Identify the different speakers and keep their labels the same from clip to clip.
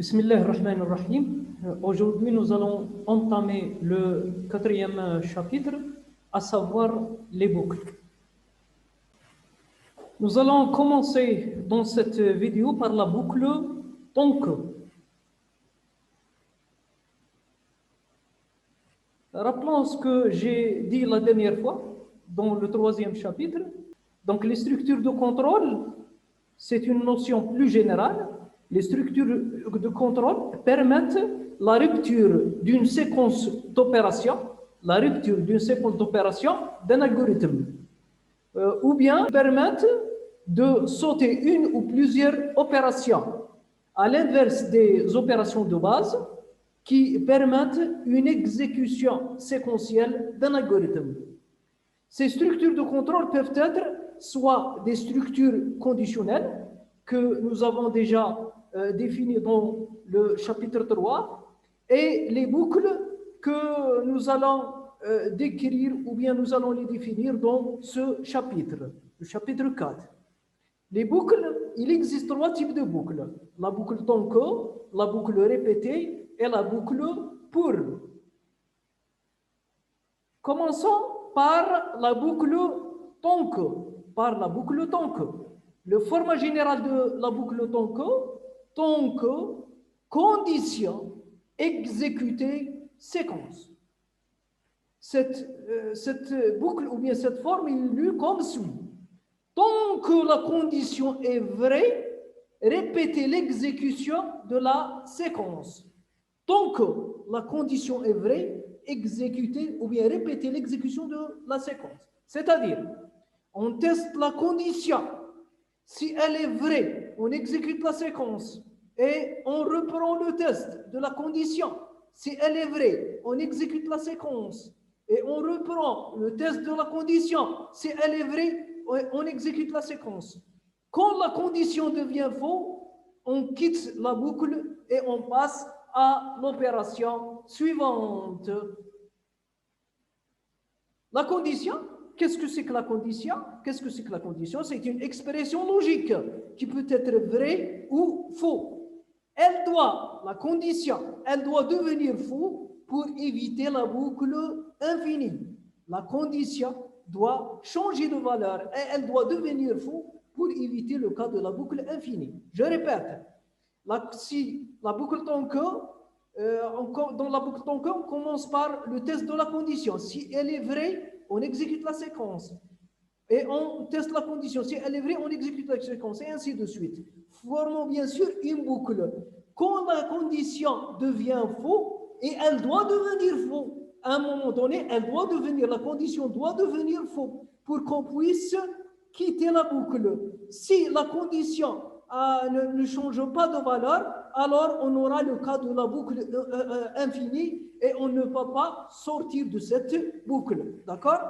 Speaker 1: Bismillah ar-Rahman ar-Rahim. Aujourd'hui, nous allons entamer le 4e chapitre, à savoir les boucles. Nous allons commencer dans cette vidéo par la boucle donc. Rappelons ce que j'ai dit la dernière fois dans le 3e chapitre. Donc, les structures de contrôle, c'est une notion plus générale. Les structures de contrôle permettent la rupture d'une séquence d'opérations, d'un algorithme, ou bien permettent de sauter une ou plusieurs opérations, à l'inverse des opérations de base qui permettent une exécution séquentielle d'un algorithme. Ces structures de contrôle peuvent être soit des structures conditionnelles que nous avons déjà définies dans le chapitre 3 et les boucles que nous allons décrire ou bien nous allons les définir dans ce chapitre, le chapitre 4. Les boucles, il existe 3 types de boucles. La boucle tonko, la boucle répétée et la boucle pour. Commençons par la boucle tonko. Le format général de la boucle tonko, condition, exécuter, séquence. Cette boucle ou bien cette forme est lue comme suit. Tant que la condition est vraie, répétez l'exécution de la séquence. Tant que la condition est vraie, exécuter ou bien répéter l'exécution de la séquence. C'est-à-dire, on teste la condition. Si elle est vraie, on exécute la séquence et on reprend le test de la condition. Si elle est vraie, on exécute la séquence et on reprend le test de la condition. Si elle est vraie, on exécute la séquence. Quand la condition devient fausse, on quitte la boucle et on passe à l'opération suivante. La condition, qu'est-ce que c'est que la condition? C'est une expression logique qui peut être vraie ou faux. La condition doit devenir faux pour éviter la boucle infinie. La condition doit changer de valeur et elle doit devenir faux pour éviter le cas de la boucle infinie. Je répète, si la boucle tonko, dans la boucle tonko, on commence par le test de la condition. Si elle est vraie, on exécute la séquence. Et on teste la condition. Si elle est vraie, on exécute la séquence. Et ainsi de suite. Formons bien sûr une boucle. Quand la condition devient faux, et elle doit devenir faux, à un moment donné, la condition doit devenir faux pour qu'on puisse quitter la boucle. Si la condition ne change pas de valeur, alors on aura le cas de la boucle infinie et on ne peut pas sortir de cette boucle. D'accord?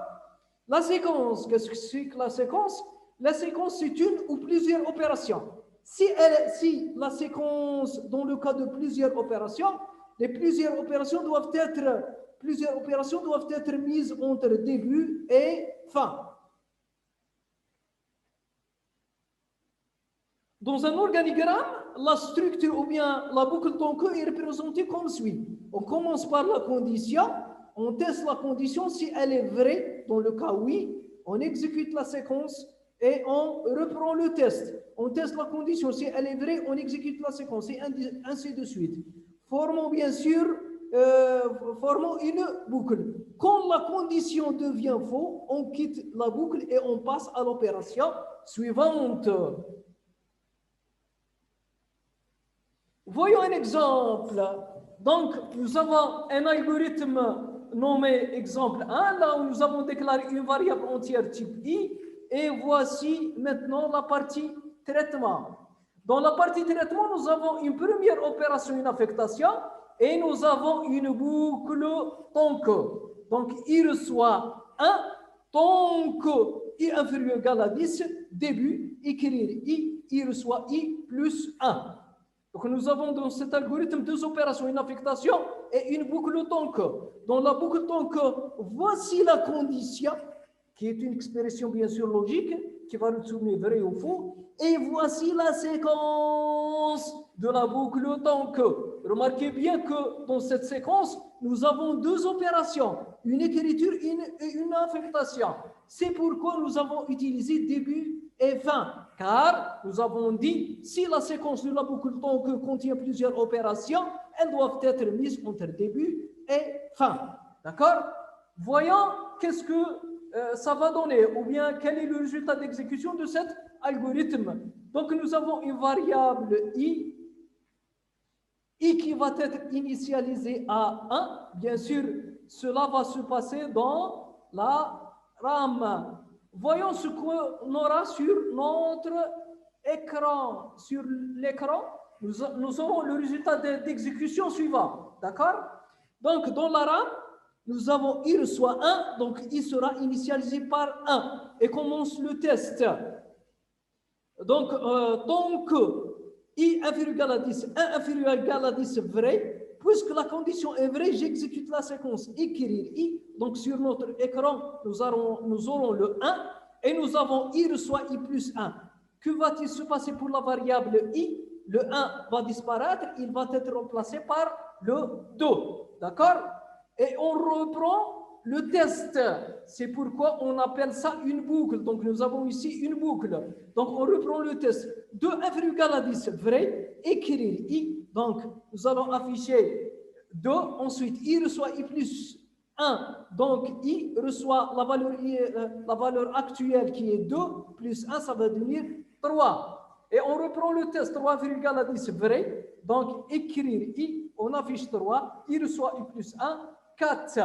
Speaker 1: La séquence, qu'est-ce que c'est que la séquence? La séquence, c'est une ou plusieurs opérations. Si la séquence, dans le cas de plusieurs opérations, plusieurs opérations doivent être mises entre début et fin. Dans un organigramme, la structure ou bien la boucle tonko est représentée comme suit. On commence par la condition, on teste la condition. Si elle est vraie, dans le cas oui, on exécute la séquence et on reprend le test. On teste la condition. Si elle est vraie, on exécute la séquence et ainsi de suite. Formons bien sûr une boucle. Quand la condition devient faux, on quitte la boucle et on passe à l'opération suivante. Voyons un exemple. Donc, nous avons un algorithme nommé exemple 1, là où nous avons déclaré une variable entière type i, et voici maintenant la partie traitement. Dans la partie traitement, nous avons une première opération, une affectation, et nous avons une boucle tonko. Donc, i reçoit 1, tonko, i inférieur égal à 10, début, écrire i reçoit i plus 1. Donc, nous avons dans cet algorithme 2 opérations, une affectation et une boucle tonko. Dans la boucle tonko, voici la condition, qui est une expression bien sûr logique, qui va retourner vrai ou faux, et voici la séquence de la boucle tant que. Remarquez bien que dans cette séquence, nous avons deux opérations, une écriture et une affectation. C'est pourquoi nous avons utilisé début et fin, car nous avons dit, si la séquence de la boucle tant que contient plusieurs opérations, elles doivent être mises entre début et fin. D'accord? Voyons qu'est-ce que ça va donner, ou bien quel est le résultat d'exécution de cet algorithme. Donc, nous avons une variable i qui va être initialisée à 1. Bien sûr, cela va se passer dans la RAM. Voyons ce qu'on aura sur notre écran. Sur l'écran, nous aurons le résultat d'exécution suivant. D'accord? Donc, dans la RAM, nous avons i reçoit 1, donc i sera initialisé par 1. Et commence le test. Donc, tant que i inférieur à 10, 1 inférieur à 10 vrai, puisque la condition est vraie, j'exécute la séquence écrire i. Donc, sur notre écran, nous aurons le 1 et nous avons i reçoit i plus 1. Que va-t-il se passer pour la variable i? Le 1 va disparaître, il va être remplacé par le 2. D'accord? Et on reprend le test. C'est pourquoi on appelle ça une boucle. Donc, nous avons ici une boucle. Donc, on reprend le test. 2 inférieur à 10, vrai, écrire i. Donc, nous allons afficher 2. Ensuite, i reçoit i plus 1. Donc, i reçoit la valeur actuelle qui est 2 plus 1, ça va devenir 3. Et on reprend le test 3 inférieur à 10, vrai. Donc, écrire i, on affiche 3. i reçoit i plus 1, 4.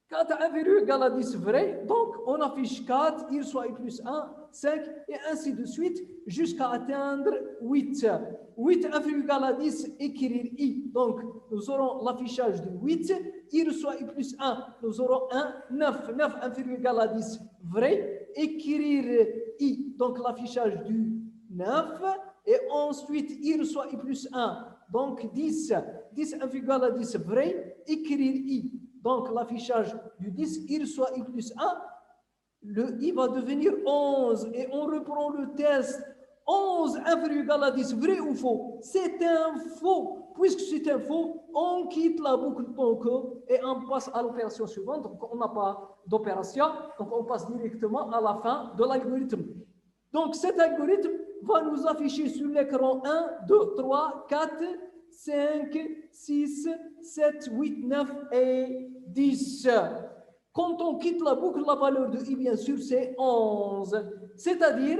Speaker 1: 4 inférieur à 10 vrai, donc on affiche 4, il reçoit i plus 1, 5, et ainsi de suite, jusqu'à atteindre 8. 8 inférieur à 10, écrire i, donc nous aurons l'affichage de 8, il reçoit i plus 1, nous aurons 1, 9. 9 inférieur à 10 vrai, écrire i, donc l'affichage du 9, et ensuite il reçoit i plus 1, donc 10. 10 inférieur à 10 vrai, écrire i. Donc, l'affichage du 10, il reçoit i plus 1, le i va devenir 11. Et on reprend le test. 11 inférieur à 10, vrai ou faux? C'est un faux. Puisque c'est un faux, on quitte la boucle tant que et on passe à l'opération suivante. Donc, on n'a pas d'opération. Donc, on passe directement à la fin de l'algorithme. Donc, cet algorithme va nous afficher sur l'écran 1, 2, 3, 4, 5, 6, 7, 8, 9 et 10. Quand on quitte la boucle, la valeur de i, bien sûr, c'est 11. C'est-à-dire,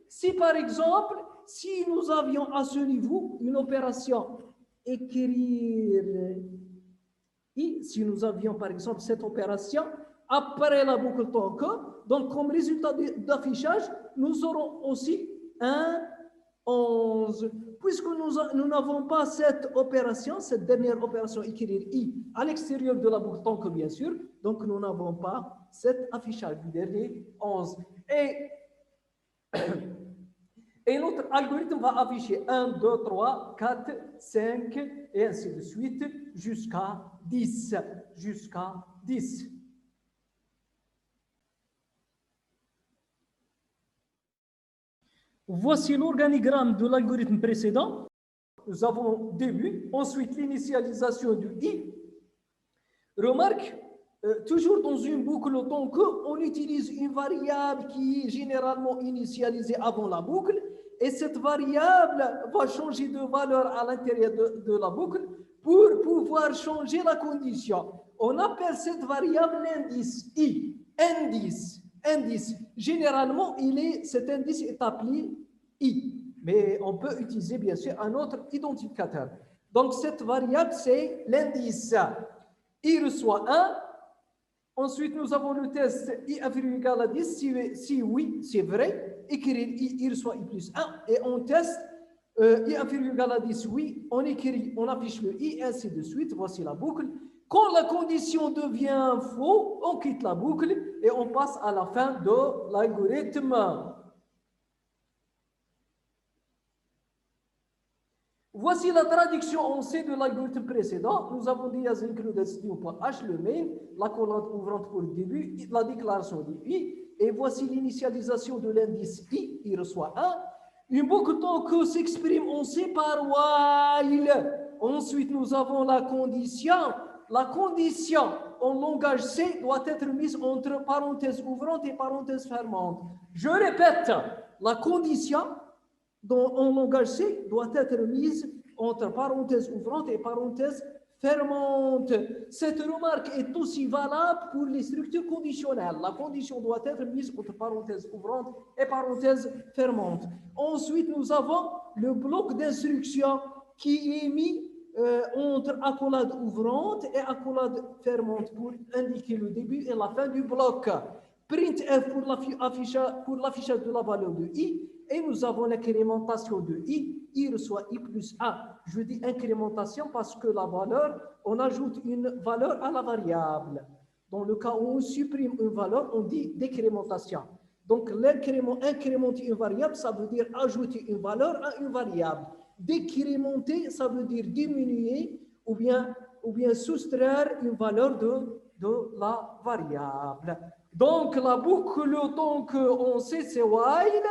Speaker 1: si par exemple, si nous avions à ce niveau une opération écrire i, si nous avions par exemple cette opération après la boucle tant que, donc comme résultat d'affichage, nous aurons aussi un 11. Puisque nous n'avons pas cette opération, cette dernière opération écrire i à l'extérieur de la boucle tant que bien sûr, donc nous n'avons pas cet affichage du dernier 11. Et notre algorithme va afficher 1, 2, 3, 4, 5 et ainsi de suite jusqu'à 10. Jusqu'à 10. Voici l'organigramme de l'algorithme précédent. Nous avons début, ensuite l'initialisation du i. Remarque, toujours dans une boucle tant qu'on utilise une variable qui est généralement initialisée avant la boucle, et cette variable va changer de valeur à l'intérieur de la boucle pour pouvoir changer la condition. On appelle cette variable l'indice i, indice. Indice. Généralement, cet indice est appelé i, mais on peut utiliser bien sûr un autre identificateur. Donc, cette variable, c'est l'indice. I reçoit 1. Ensuite, nous avons le test i inférieur à 10. Si oui, c'est vrai. Écrire i reçoit i plus 1. Et on teste i inférieur à 10, oui. On écrit, on affiche le i, ainsi de suite. Voici la boucle. Quand la condition devient faux, on quitte la boucle et on passe à la fin de l'algorithme. Voici la traduction en C de l'algorithme précédent. Nous avons dit h, le main, la colonne ouvrante pour le début, la déclaration du i. Et voici l'initialisation de l'indice i, il reçoit 1. Une boucle donc s'exprime en C par while. Ensuite, nous avons la condition. La condition en langage C doit être mise entre parenthèses ouvrantes et parenthèses fermantes. Je répète, la condition en langage C doit être mise entre parenthèses ouvrantes et parenthèses fermantes. Cette remarque est aussi valable pour les structures conditionnelles. La condition doit être mise entre parenthèses ouvrantes et parenthèses fermantes. Ensuite, nous avons le bloc d'instruction qui est mis entre accolade ouvrante et accolade fermante pour indiquer le début et la fin du bloc. Printf pour l'affichage de la valeur de i, et nous avons l'incrémentation de i reçoit i plus 1. Je dis incrémentation parce que la valeur, on ajoute une valeur à la variable. Dans le cas où on supprime une valeur, on dit décrémentation. Donc incrémenter une variable, ça veut dire ajouter une valeur à une variable. Décrémenter, ça veut dire diminuer ou bien soustraire une valeur de la variable. Donc, la boucle, donc, on sait, c'est while,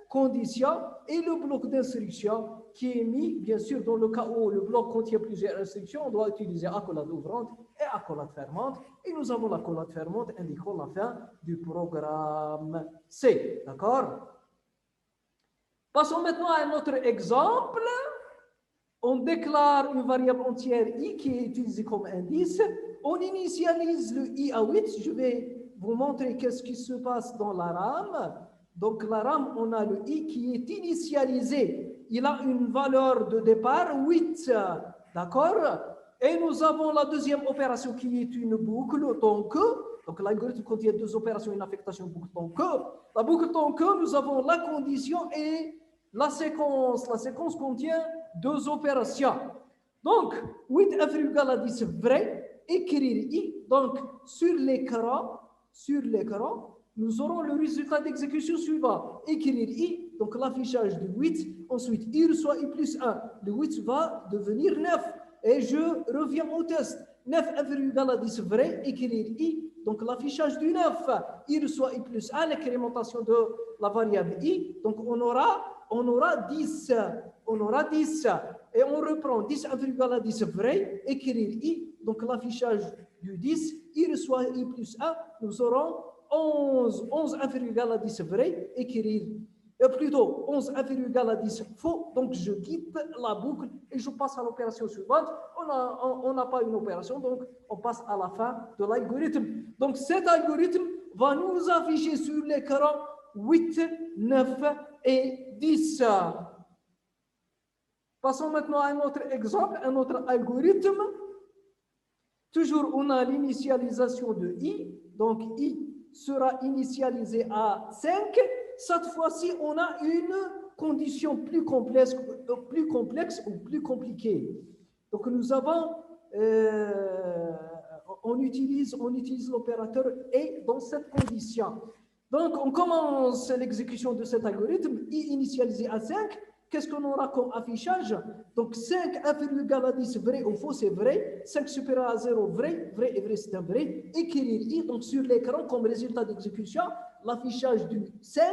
Speaker 1: condition, et le bloc d'instruction qui est mis, bien sûr, dans le cas où le bloc contient plusieurs instructions, on doit utiliser accolade ouvrante et accolade fermante. Et nous avons l'accolade fermante indiquant la fin du programme C. D'accord? Passons maintenant à un autre exemple. On déclare une variable entière i qui est utilisée comme indice. On initialise le i à 8. Je vais vous montrer qu'est-ce qui se passe dans la RAM. Donc, la RAM, on a le i qui est initialisé. Il a une valeur de départ 8. D'accord? Et nous avons la deuxième opération qui est une boucle tant que. Donc, l'algorithme contient deux opérations, une affectation boucle tant que. La boucle tant que, nous avons la condition et la séquence. La séquence contient deux opérations. Donc, 8 f égale à 10 vrai, écrire i. Donc, sur l'écran, nous aurons le résultat d'exécution suivant. Écrire i, donc l'affichage de 8. Ensuite, i reçoit i plus 1. Le 8 va devenir 9. Et je reviens au test. 9 f égale à 10 vrai, écrire i. Donc, l'affichage du 9. I reçoit i plus 1, l'incrémentation de la variable i. Donc, on aura 10. On aura 10. Et on reprend 10 f égale à 10 vrai, écrire i. Donc, l'affichage du 10. I reçoit i plus 1. Nous aurons 11. 11 f égale à 10 vrai, écrire. Plutôt, 11 f égale à 10 faux. Donc, je quitte la boucle et je passe à l'opération suivante. On n'a pas une opération, donc on passe à la fin de l'algorithme. Donc, cet algorithme va nous afficher sur l'écran 8, 9 et 10. Passons maintenant à un autre exemple, un autre algorithme. Toujours, on a l'initialisation de i. Donc, i sera initialisé à 5. Cette fois-ci, on a une condition plus complexe ou plus compliquée. Donc, nous avons, on utilise l'opérateur et dans cette condition. Donc, on commence l'exécution de cet algorithme, i initialisé à 5. Qu'est-ce qu'on aura comme affichage? Donc, 5 f égale à 10 vrai ou faux, c'est vrai. 5 supérieur à 0, vrai et vrai, c'est un vrai. Écrire i, donc sur l'écran, comme résultat d'exécution, l'affichage du 5.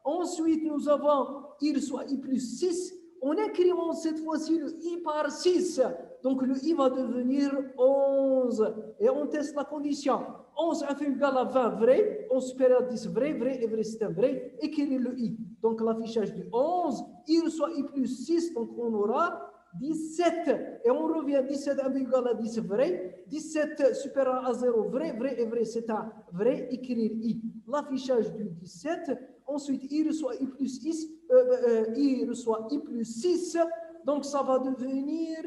Speaker 1: Ensuite, nous avons i reçoit i plus 6. On incrémente cette fois-ci le i par 6. Donc, le i va devenir 11. Et on teste la condition. 11 f égale à 20 vrai, 11 supérieur à 10 vrai et vrai, c'est un vrai. Écrire le i. Donc, l'affichage du 11, i reçoit i plus 6, donc on aura 17. Et on revient 17 f égale à 10 vrai, 17 supérieur à 0 vrai et vrai, c'est un vrai. Écrire i. L'affichage du 17. Ensuite, i reçoit i plus 6, i reçoit i plus 6, donc ça va devenir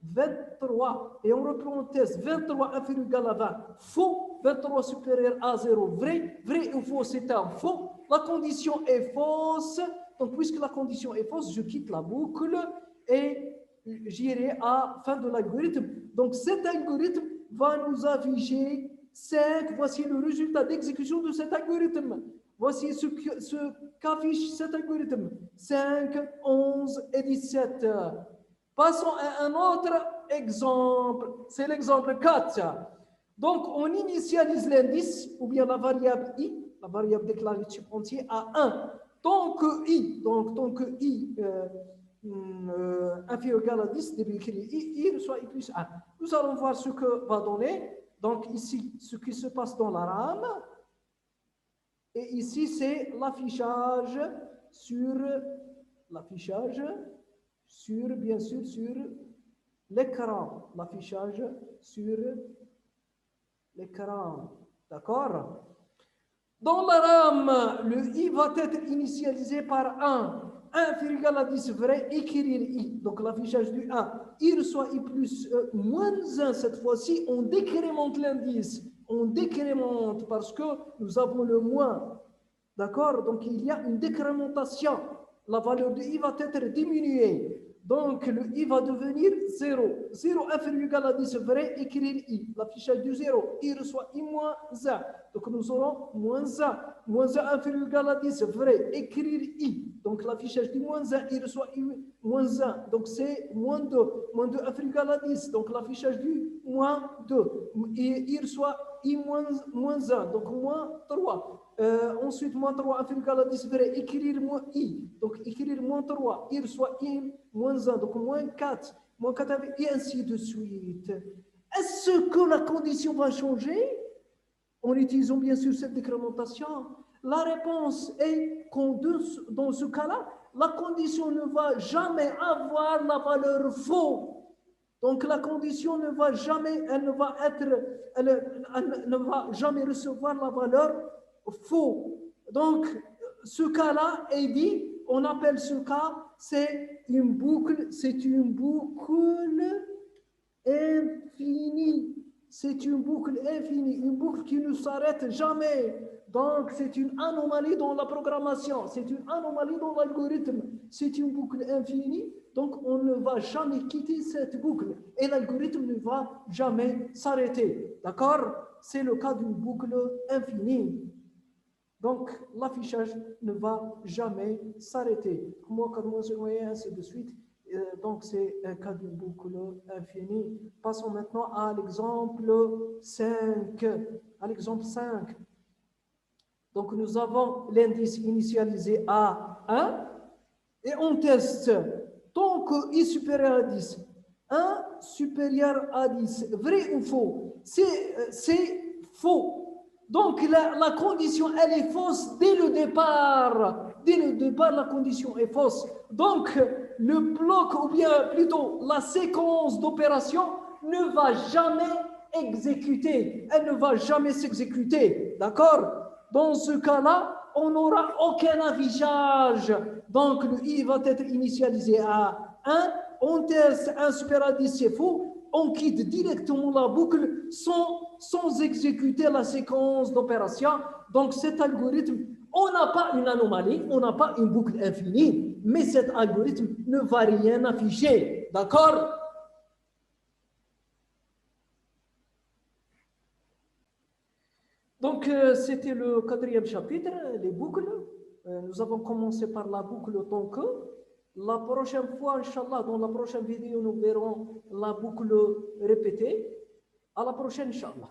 Speaker 1: 23. Et on reprend le test. 23 inférieur ou égal à 20, faux. 23 supérieur à 0, vrai. Vrai ou faux, c'est un faux. La condition est fausse. Donc, puisque la condition est fausse, je quitte la boucle et j'irai à la fin de l'algorithme. Donc, cet algorithme va nous afficher 5. Voici le résultat d'exécution de cet algorithme. Voici ce qu'affiche cet algorithme. 5, 11 et 17. Passons à un autre exemple. C'est l'exemple 4. Donc, on initialise l'indice ou bien la variable i, la variable déclarée type entier, à 1. Tant que I, tant que I inférieur ou égal à 10, I reçoit I plus 1. Nous allons voir ce que va donner. Donc ici, ce qui se passe dans la RAM. Et ici, c'est l'affichage bien sûr, sur l'écran. L'affichage sur l'écran. D'accord? Dans la RAM, le I va être initialisé par 1. 1 inférieur égal à 10, vrai, écrire I. Donc l'affichage du 1. I reçoit I plus moins 1 cette fois-ci. On décrémente l'indice. On décrémente parce que nous avons le moins. D'accord? Donc il y a une décrémentation. La valeur de I va être diminuée. Donc le I va devenir 0. 0 inférieur égal à 10, vrai, écrire I. L'affichage du 0. I reçoit I moins 1. Donc nous aurons moins 1. Moins 1 inférieur égal à 10, vrai, écrire I. Donc l'affichage du moins 1, il reçoit I moins 1. Donc c'est moins 2. Moins 2 inférieur égal à 10. Donc l'affichage du moins 2. Il reçoit I moins 1. Donc moins 3. Ensuite, moins 3 inférieur égal à 10, vrai, écrire moins I. Donc écrire moins 3. Il reçoit I moins 1. Donc moins 4. Moins 4 avec, et ainsi de suite. Est-ce que la condition va changer en utilisant bien sûr cette décrémentation? La réponse est qu'en dans ce cas-là, la condition ne va jamais avoir la valeur faux. Donc la condition ne va jamais, elle ne va jamais recevoir la valeur faux. Donc ce cas-là est dit, on appelle ce cas, c'est une boucle infinie. C'est une boucle infinie, une boucle qui ne s'arrête jamais. Donc, c'est une anomalie dans la programmation, c'est une anomalie dans l'algorithme. C'est une boucle infinie, donc on ne va jamais quitter cette boucle. Et l'algorithme ne va jamais s'arrêter. D'accord? C'est le cas d'une boucle infinie. Donc, l'affichage ne va jamais s'arrêter. Moi, ainsi de suite. Donc, c'est un cas d'une boucle infinie. Passons maintenant à l'exemple 5. À l'exemple 5. Donc, nous avons l'indice initialisé à 1 et on teste. Tant que I supérieur à 10, 1 supérieur à 10, vrai ou faux? C'est faux. Donc, la condition, elle est fausse dès le départ. Dès le départ, la condition est fausse. Donc, le bloc, ou bien plutôt la séquence d'opérations, ne va jamais exécuter. Elle ne va jamais s'exécuter. D'accord? Dans ce cas-là, on n'aura aucun affichage. Donc, le I va être initialisé à 1. On teste 1 supérieur à 10, c'est faux. On quitte directement la boucle sans exécuter la séquence d'opération. Donc, cet algorithme, on n'a pas une anomalie, on n'a pas une boucle infinie, mais cet algorithme ne va rien afficher. D'accord? Donc, c'était le 4e chapitre, les boucles. Nous avons commencé par la boucle tant que. La prochaine fois, Inch'Allah, dans la prochaine vidéo, nous verrons la boucle répétée. À la prochaine, Inch'Allah.